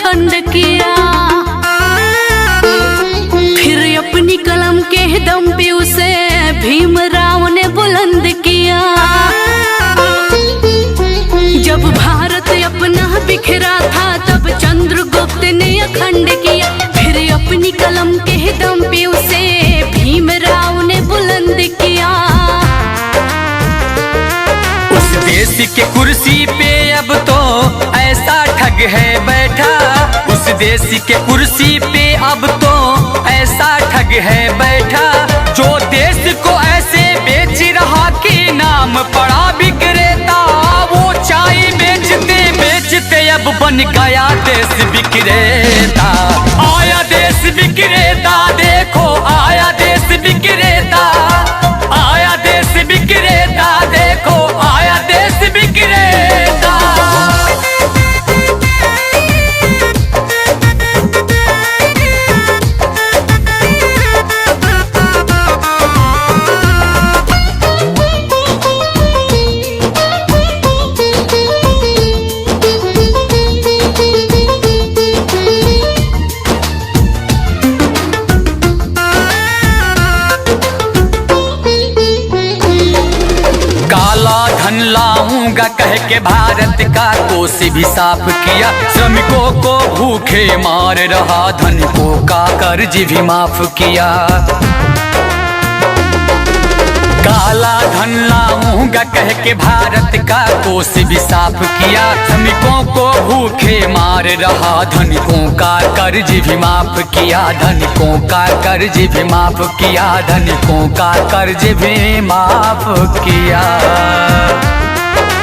अखंड किया। फिर अपनी कलम के दम पे उसे भीमराव ने बुलंद किया। जब भारत अपना बिखरा था तब चंद्रगुप्त ने अखंड किया। फिर अपनी कलम के दम पे उसे भीमराव ने बुलंद किया। उस देश के कुर्सी पे अब तो ऐसा ठग है बैठा। उस देश के कुर्सी पे अब तो ऐसा ठग है बैठा। जो देश को ऐसे बेच रहा कि नाम पड़ा विक्रेता। वो चाय बेचते बेचते अब बन गया देश विक्रेता। आया देश विक्रेता, देखो आया देश विक्रेता। आया देश विक्रेता, देखो आया देश विक्रेता। धन लाऊंगा कह के भारत का कोष भी साफ किया। श्रमिकों को भूखे मार रहा, धनिकों का कर्ज भी माफ किया। काला धन लाऊंगा कह के भारत का कोष भी साफ किया। श्रमिकों को भूखे मार रहा, धनिकों का कर्ज भी माफ किया। धनिकों का कर्ज भी माफ किया। धनिकों का कर्ज भी माफ किया।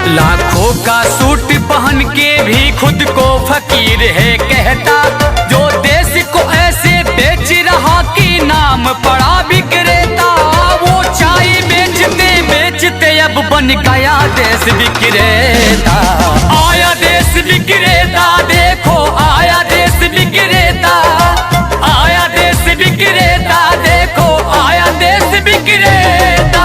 लाखों का सूट पहन के भी खुद को फकीर है कहता। जो देश को ऐसे बेच रहा कि नाम पड़ा विक्रेता। वो चाय बेचते बेचते अब बन गया देश विक्रेता। आया देश विक्रेता, देखो आया देश विक्रेता। आया देश विक्रेता, देखो आया देश विक्रेता।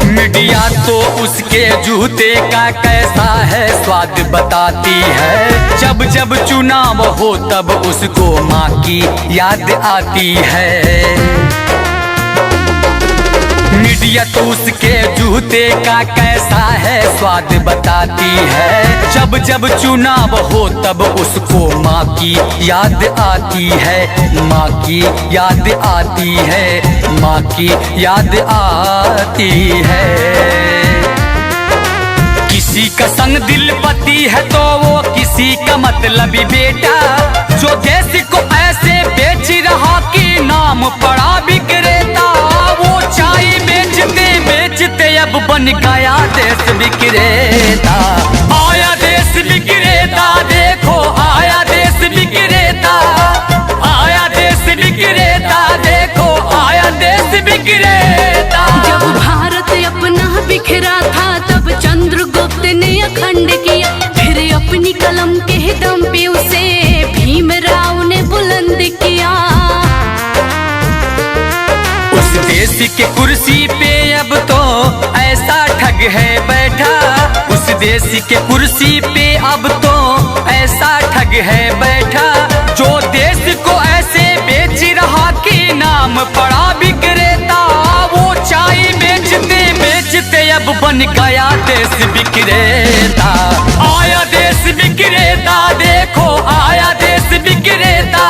मीडिया तो उसके जूते का कैसा है स्वाद बताती है। जब जब चुनाव हो तब उसको माँ की याद आती है। मीडिया तो उसके जूते का कैसा है स्वाद बताती है। जब जब चुनाव हो तब उसको माँ की याद आती है। माँ की याद आती है। माँ की याद आती है। किसी का संग दिल पति है तो वो किसी का मतलबी बेटा। जो देश को ऐसे बेच रहा कि नाम पड़ा विक्रेता। वो चाय बेचते बेचते अब बन गया देश विक्रेता। आया देश विक्रेता, देखो आया देश विक्रेता। आया देश विक्रेता, देखो आया देश विक्रेता। जब भारत अपना बिखरा था तब चंद्रगुप्त ने अखंड किया। फिर अपनी कलम के दम पे उसे भीमराव ने बुलंद किया। उस देश के कुर्सी पे अब तो ऐसा ठग है बैठा। उस देश के कुर्सी पे अब तो ऐसा ठग है बैठा। जो देश को ऐसे बेच रहा कि नाम पड़ा विक्रेता। वो चाय बेचते बेचते अब बन गया देश विक्रेता। आया देश विक्रेता, देखो आया देश विक्रेता।